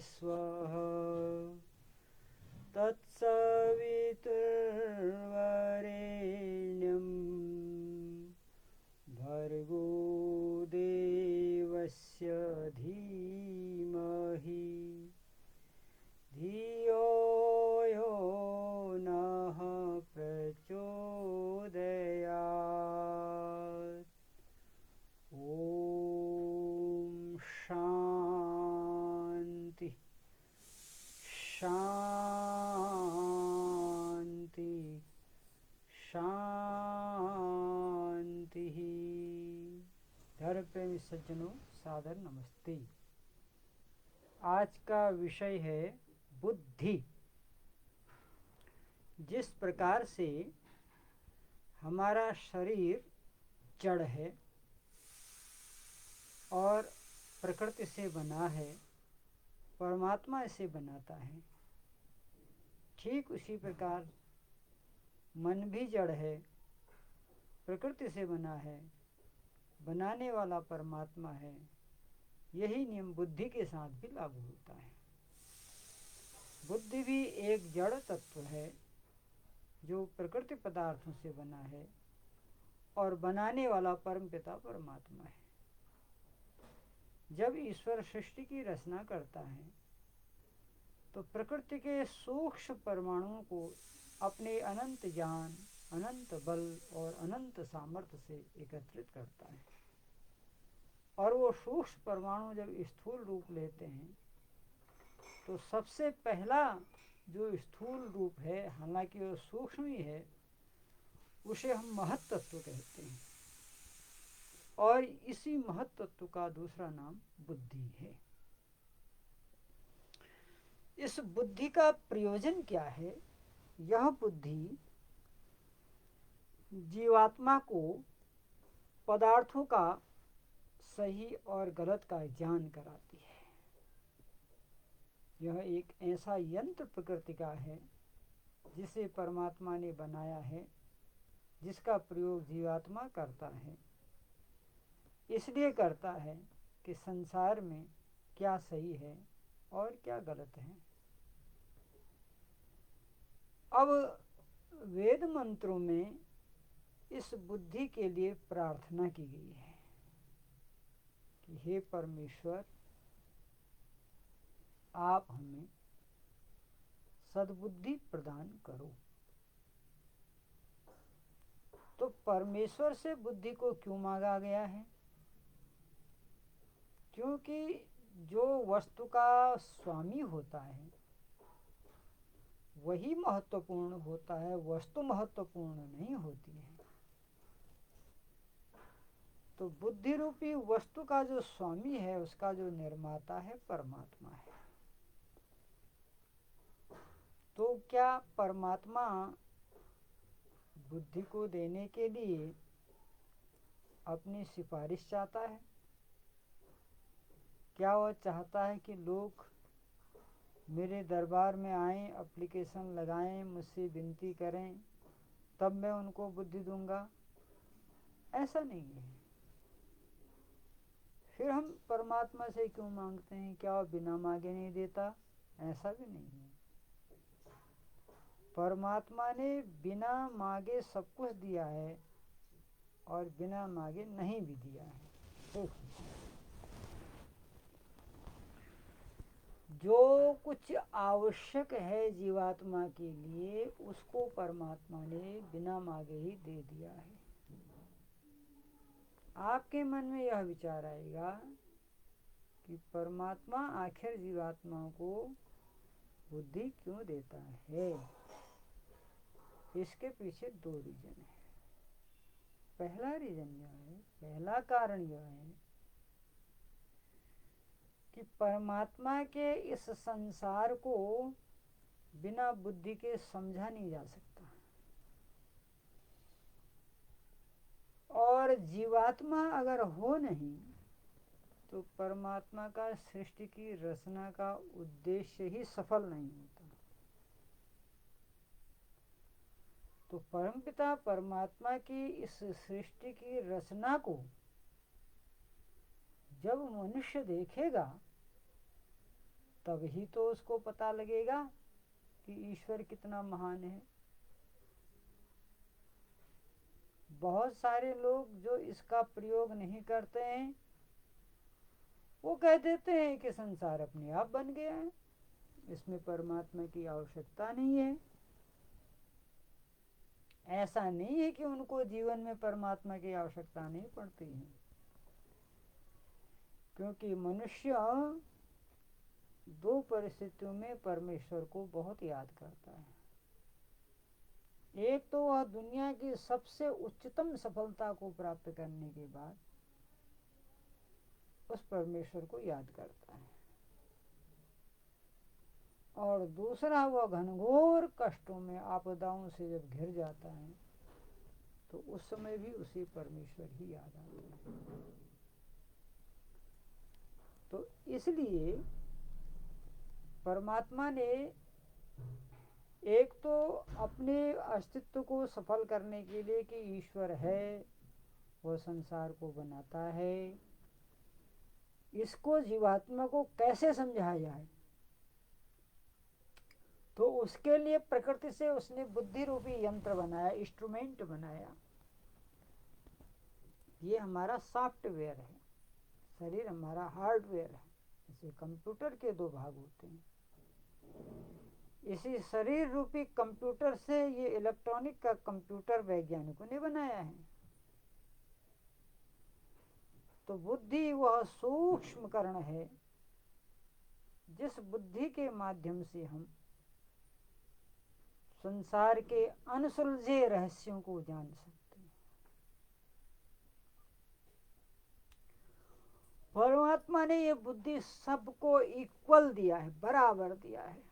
स्वः तत्सवितुर्वरेण्यं भर्गो देवस्य धीमहि धियो यो नः प्रचोदयात्। ॐ शान्ति शान्ति शांति। धर्म प्रेमी सज्जनों, सादर नमस्ते। आज का विषय है बुद्धि। जिस प्रकार से हमारा शरीर जड़ है और प्रकृति से बना है, परमात्मा इसे बनाता है, ठीक उसी प्रकार मन भी जड़ है, प्रकृति से बना है, बनाने वाला परमात्मा है। यही नियम बुद्धि के साथ भी लागू होता है। बुद्धि भी एक जड़ तत्व है जो प्रकृति पदार्थों से बना है और बनाने वाला परमपिता परमात्मा है। जब ईश्वर सृष्टि की रचना करता है तो प्रकृति के सूक्ष्म परमाणुओं को अपने अनंत ज्ञान, अनंत बल और अनंत सामर्थ्य से एकत्रित करता है। और वो सूक्ष्म परमाणु जब स्थूल रूप लेते हैं तो सबसे पहला जो स्थूल रूप है, हालांकि वो सूक्ष्म ही है, उसे हम महत्तत्व कहते हैं। और इसी महत्तत्व का दूसरा नाम बुद्धि है। इस बुद्धि का प्रयोजन क्या है? यह बुद्धि जीवात्मा को पदार्थों का सही और गलत का ज्ञान कराती है। यह एक ऐसा यंत्र प्रकृति का है जिसे परमात्मा ने बनाया है, जिसका प्रयोग जीवात्मा करता है। इसलिए करता है कि संसार में क्या सही है और क्या गलत है। अब वेद मंत्रों में इस बुद्धि के लिए प्रार्थना की गई है कि हे परमेश्वर, आप हमें सद्बुद्धि प्रदान करो। तो परमेश्वर से बुद्धि को क्यों मांगा गया है? क्योंकि जो वस्तु का स्वामी होता है वही महत्वपूर्ण होता है, वस्तु महत्वपूर्ण नहीं होती है। तो बुद्धि रूपी वस्तु का जो स्वामी है, उसका जो निर्माता है, परमात्मा है। तो क्या परमात्मा बुद्धि को देने के लिए अपनी सिफारिश चाहता है? क्या वह चाहता है कि लोग मेरे दरबार में आएं, एप्लीकेशन लगाएं, मुझसे विनती करें, तब मैं उनको बुद्धि दूंगा? ऐसा नहीं है। फिर हम परमात्मा से क्यों मांगते हैं? क्या वह बिना मांगे नहीं देता? ऐसा भी नहीं है। परमात्मा ने बिना मांगे सब कुछ दिया है और बिना मांगे नहीं भी दिया है। तो जो कुछ आवश्यक है जीवात्मा के लिए, उसको परमात्मा ने बिना मांगे ही दे दिया है। आपके मन में यह विचार आएगा कि परमात्मा आखिर जीवात्मा को बुद्धि क्यों देता है? इसके पीछे दो रीजन है। पहला रीजन यह है, पहला कारण यह है कि परमात्मा के इस संसार को बिना बुद्धि के समझा नहीं जा सकता। और जीवात्मा अगर हो नहीं तो परमात्मा का सृष्टि की रचना का उद्देश्य ही सफल नहीं होता। तो परमपिता परमात्मा की इस सृष्टि की रचना को जब मनुष्य देखेगा तब ही तो उसको पता लगेगा कि ईश्वर कितना महान है। बहुत सारे लोग जो इसका प्रयोग नहीं करते हैं वो कह देते हैं कि संसार अपने आप बन गया है, इसमें परमात्मा की आवश्यकता नहीं है। ऐसा नहीं है कि उनको जीवन में परमात्मा की आवश्यकता नहीं पड़ती है, क्योंकि मनुष्य दो परिस्थितियों में परमेश्वर को बहुत याद करता है। एक तो वह दुनिया की सबसे उच्चतम सफलता को प्राप्त करने के बाद उस परमेश्वर को याद करता है, और दूसरा वह घनघोर कष्टों में आपदाओं से जब घिर जाता है तो उस समय भी उसी परमेश्वर ही याद आता है। तो इसलिए परमात्मा ने एक तो अपने अस्तित्व को सफल करने के लिए कि ईश्वर है, वह संसार को बनाता है, इसको जीवात्मा को कैसे समझाया जाए, तो उसके लिए प्रकृति से उसने बुद्धि रूपी यंत्र बनाया, इंस्ट्रूमेंट बनाया। ये हमारा सॉफ्टवेयर है, शरीर हमारा हार्डवेयर है। जैसे कंप्यूटर के दो भाग होते हैं, इसी शरीर रूपी कंप्यूटर से ये इलेक्ट्रॉनिक का कंप्यूटर वैज्ञानिकों ने बनाया है। तो बुद्धि वह सूक्ष्म कर्ण है जिस बुद्धि के माध्यम से हम संसार के अनसुलझे रहस्यों को जान सकते हैं। परमात्मा ने ये बुद्धि सबको इक्वल दिया है, बराबर दिया है,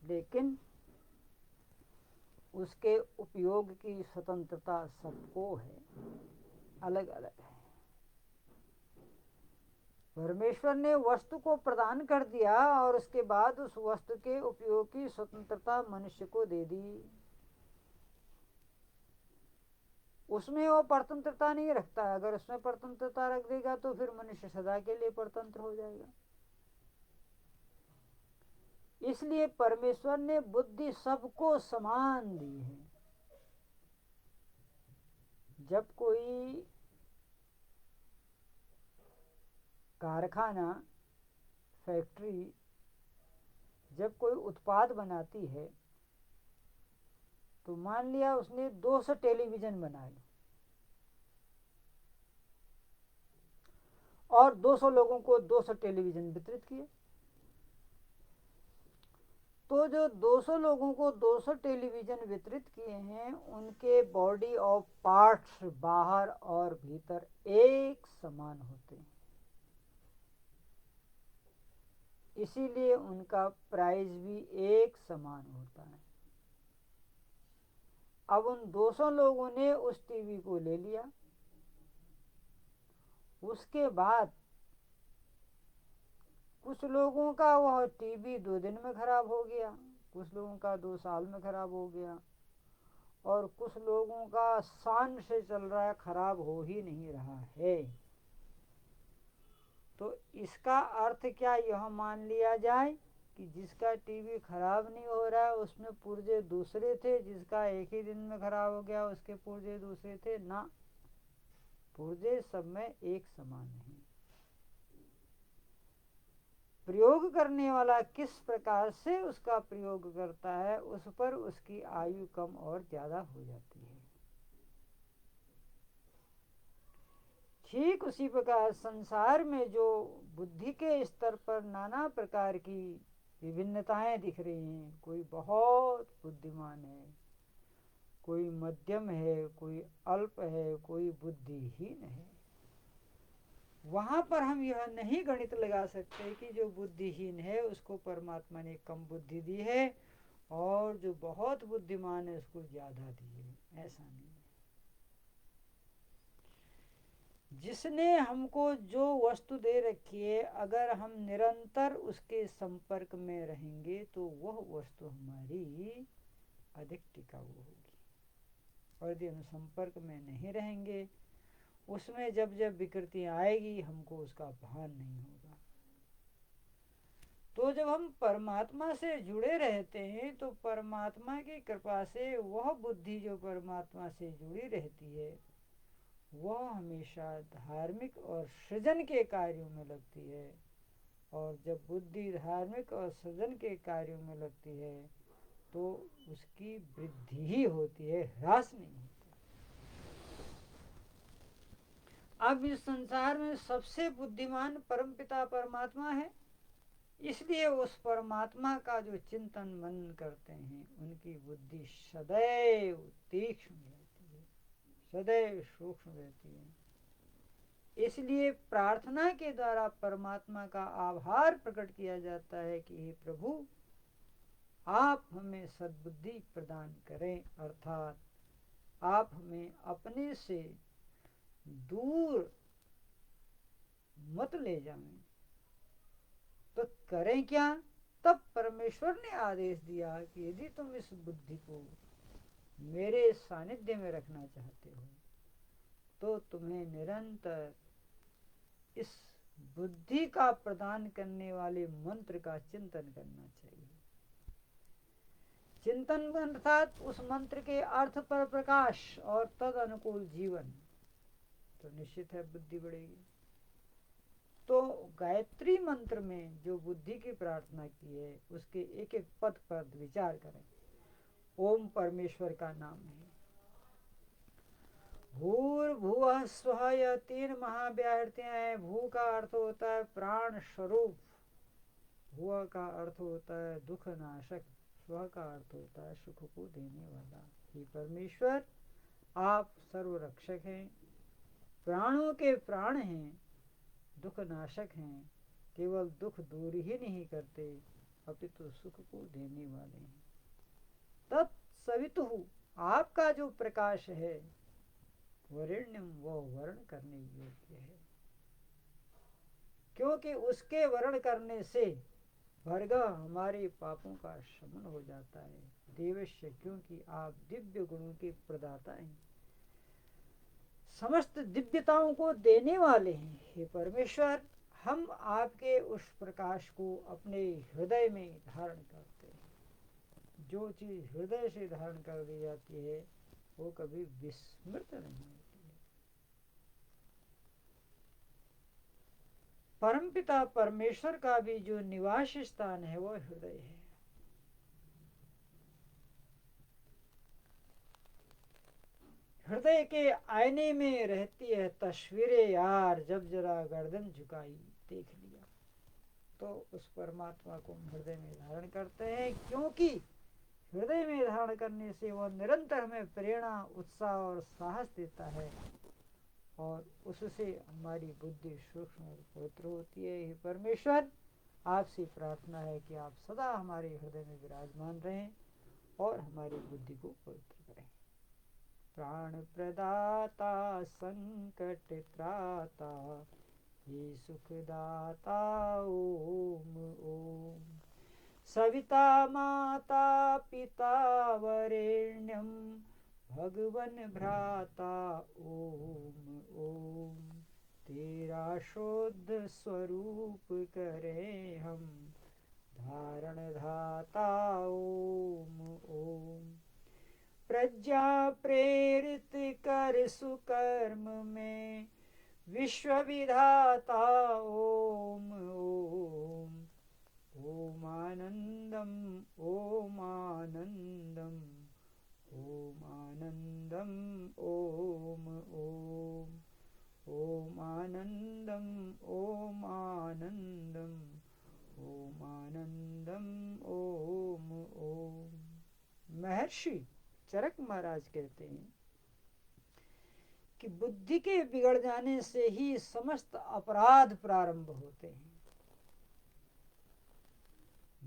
लेकिन उसके उपयोग की स्वतंत्रता सबको है, अलग अलग है। परमेश्वर ने वस्तु को प्रदान कर दिया और उसके बाद उस वस्तु के उपयोग की स्वतंत्रता मनुष्य को दे दी। उसमें वो परतंत्रता नहीं रखता है। अगर उसमें परतंत्रता रख देगा तो फिर मनुष्य सदा के लिए परतंत्र हो जाएगा। इसलिए परमेश्वर ने बुद्धि सबको समान दी है। जब कोई कारखाना, फैक्ट्री जब कोई उत्पाद बनाती है तो मान लिया उसने 200 टेलीविज़न बनाए और 200 लोगों को 200 टेलीविज़न वितरित किए, तो जो 200 लोगों को 200 टेलीविज़न वितरित किए हैं उनके बॉडी ऑफ पार्ट्स बाहर और भीतर एक समान होते हैं, इसीलिए उनका प्राइस भी एक समान होता है। अब उन 200 लोगों ने उस टीवी को ले लिया, उसके बाद कुछ लोगों का वह टीवी 2 दिन में खराब हो गया, कुछ लोगों का 2 साल में खराब हो गया, और कुछ लोगों का सान से चल रहा है, खराब हो ही नहीं रहा है। तो इसका अर्थ क्या यह मान लिया जाए कि जिसका टीवी खराब नहीं हो रहा है उसमें पुर्जे दूसरे थे, जिसका एक ही दिन में खराब हो गया उसके पुर्जे दूसरे थे? ना, पुर्जे सब में एक समान नहीं। प्रयोग करने वाला किस प्रकार से उसका प्रयोग करता है उस पर उसकी आयु कम और ज्यादा हो जाती है। ठीक उसी प्रकार संसार में जो बुद्धि के स्तर पर नाना प्रकार की विभिन्नताएं दिख रही हैं, कोई बहुत बुद्धिमान है, कोई मध्यम है, कोई अल्प है, कोई बुद्धिहीन है, वहां पर हम यह नहीं गणित लगा सकते कि जो बुद्धिहीन है उसको परमात्मा ने कम बुद्धि दी है और जो बहुत बुद्धिमान है उसको ज्यादा दी है। ऐसा नहीं। जिसने हमको जो वस्तु दे रखी है अगर हम निरंतर उसके संपर्क में रहेंगे तो वह वस्तु हमारी अधिक टिकाऊ होगी, और यदि हम संपर्क में नहीं रहेंगे उसमें जब जब विकृति आएगी हमको उसका भान नहीं होगा। तो जब हम परमात्मा से जुड़े रहते हैं तो परमात्मा की कृपा से वह बुद्धि जो परमात्मा से जुड़ी रहती है वह हमेशा धार्मिक और सृजन के कार्यों में लगती है। और जब बुद्धि धार्मिक और सृजन के कार्यों में लगती है तो उसकी वृद्धि ही होती है, ह्रास नहीं होता। अब इस संसार में सबसे बुद्धिमान परमपिता परमात्मा है, इसलिए उस परमात्मा का जो चिंतन मनन करते हैं उनकी बुद्धि सदैव तीक्ष्ण रहती है, सदैव सूक्ष्म रहती है। इसलिए प्रार्थना के द्वारा परमात्मा का आभार प्रकट किया जाता है कि हे प्रभु आप हमें सद्बुद्धि प्रदान करें, अर्थात आप हमें अपने से दूर मत ले जाएं। तो करें क्या? तब परमेश्वर ने आदेश दिया कि यदि तुम इस बुद्धि को मेरे सानिध्य में रखना चाहते हो तो तुम्हें निरंतर इस बुद्धि का प्रदान करने वाले मंत्र का चिंतन करना चाहिए। चिंतन अर्थात उस मंत्र के अर्थ पर प्रकाश और तद अनुकूल जीवन, तो निश्चित है बुद्धि बढ़ेगी। तो गायत्री मंत्र में जो बुद्धि की प्रार्थना की है उसके एक एक पद पर विचार करें। ओम परमेश्वर का नाम है। भूर्भुवः स्वः, यह 3 महाव्याहृतियां हैं। भू का अर्थ होता है प्राण स्वरूप, भुव का अर्थ होता है दुख नाशक, स्व का अर्थ होता है सुख को देने वाला। हे परमेश्वर आप सर्वरक्षक हैं, प्राणों के प्राण हैं, दुख नाशक हैं, केवल दुख दूर ही नहीं करते अपितु सुख को देने वाले हैं। तत्सवितुः, आपका जो प्रकाश है वरेण्यम, वो वर्ण करने योग्य है, क्योंकि उसके वर्ण करने से भर्गः हमारे पापों का शमन हो जाता है। देवश्य, क्योंकि आप दिव्य गुणों के प्रदाता हैं, समस्त दिव्यताओं को देने वाले हैं। हे परमेश्वर हम आपके उस प्रकाश को अपने हृदय में धारण करते हैं। जो चीज हृदय से धारण कर दी जाती है वो कभी विस्मृत नहीं होती है। परमपिता परमेश्वर का भी जो निवास स्थान है वो हृदय है। हृदय के आईने में रहती है तस्वीरें यार, जब जरा गर्दन झुकाई देख लिया। तो उस परमात्मा को हम हृदय में धारण करते हैं, क्योंकि हृदय में धारण करने से वह निरंतर हमें प्रेरणा, उत्साह और साहस देता है और उससे हमारी बुद्धि सूक्ष्म और पवित्र होती है। हे परमेश्वर आपसे प्रार्थना है कि आप सदा हमारे हृदय में विराजमान रहें और हमारी बुद्धि को पवित्र करें। प्राण प्रदाता संकट त्राता हे सुखदाता ओम ओम। सविता माता पिता वरेण्यम भगवन भ्राता ओम ओम। तेरा शुद्ध स्वरूप करें हम धारण धाता ओम ओम। प्रज्ञा प्रेरित कर सुकर्म में विश्व विधाता ओम ओम। ओम आनंदम ओम आनंदम ओम आनंदम ओम ओम। ओम आनंदम ओम आनंदम ओम आनंदम ओम ओम। महर्षि चरक महाराज कहते हैं कि बुद्धि के बिगड़ जाने से ही समस्त अपराध प्रारंभ होते हैं।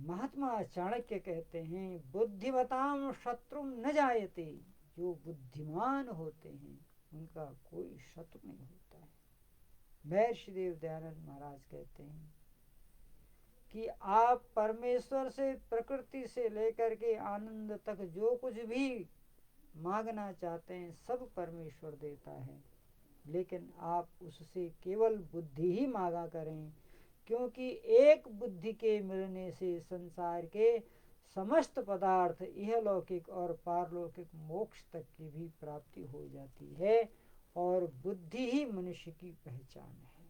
महात्मा चाणक्य कहते हैं बुद्धिमताम शत्रु न जायते, जो बुद्धिमान होते हैं उनका कोई शत्रु नहीं होता है। महर्षि देव दयानंद महाराज कहते हैं कि आप परमेश्वर से, प्रकृति से लेकर के आनंद तक जो कुछ भी मांगना चाहते हैं सब परमेश्वर देता है, लेकिन आप उससे केवल बुद्धि ही मांगा करें, क्योंकि एक बुद्धि के मिलने से संसार के समस्त पदार्थ इहलौकिक और पारलौकिक मोक्ष तक की भी प्राप्ति हो जाती है और बुद्धि ही मनुष्य की पहचान है।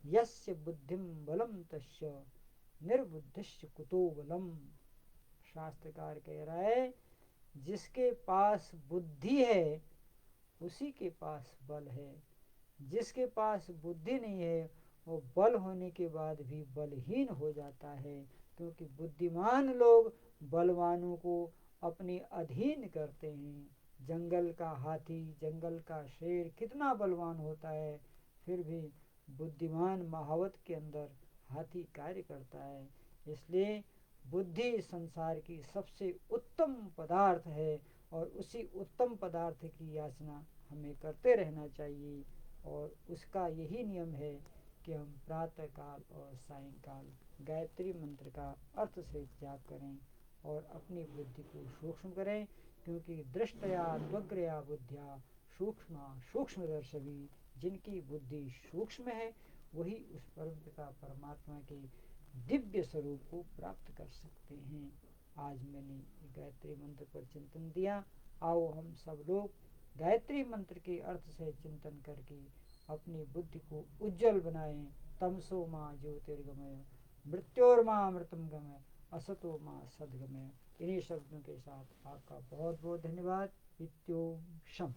यस्य बुद्धिम बलम तस्य निर्बुद्धिश्च कुतो बलम। शास्त्रकार कह रहा है जिसके पास बुद्धि है उसी के पास बल है, जिसके पास बुद्धि नहीं है वो बल होने के बाद भी बलहीन हो जाता है। क्योंकि बुद्धिमान लोग बलवानों को अपने अधीन करते हैं। जंगल का हाथी, जंगल का शेर कितना बलवान होता है, फिर भी बुद्धिमान महावत के अंदर हाथी कार्य करता है। इसलिए बुद्धि संसार की सबसे उत्तम पदार्थ है और उसी उत्तम पदार्थ की याचना हमें करते रहना चाहिए। और उसका यही नियम है कि हम प्रातः काल और सायंकाल गायत्री मंत्र का अर्थ से जाप करें और अपनी बुद्धि को सूक्ष्म करें। क्योंकि दृष्टया त्वग्रया बुद्धिया सूक्ष्म सूक्ष्मदर्शवी, जिनकी बुद्धि सूक्ष्म है वही उस परम पिता परमात्मा के दिव्य स्वरूप को प्राप्त कर सकते हैं। आज मैंने गायत्री मंत्र पर चिंतन दिया। आओ हम सब लोग गायत्री मंत्र के अर्थ से चिंतन करके अपनी बुद्धि को उज्जवल बनाएं। तमसो माँ ज्योतिर्गमय मृत्योर्मा अमृतम गमय असतो माँ सद्गमय। इन्हीं शब्दों के साथ आपका बहुत बहुत धन्यवाद। इत्योम शम।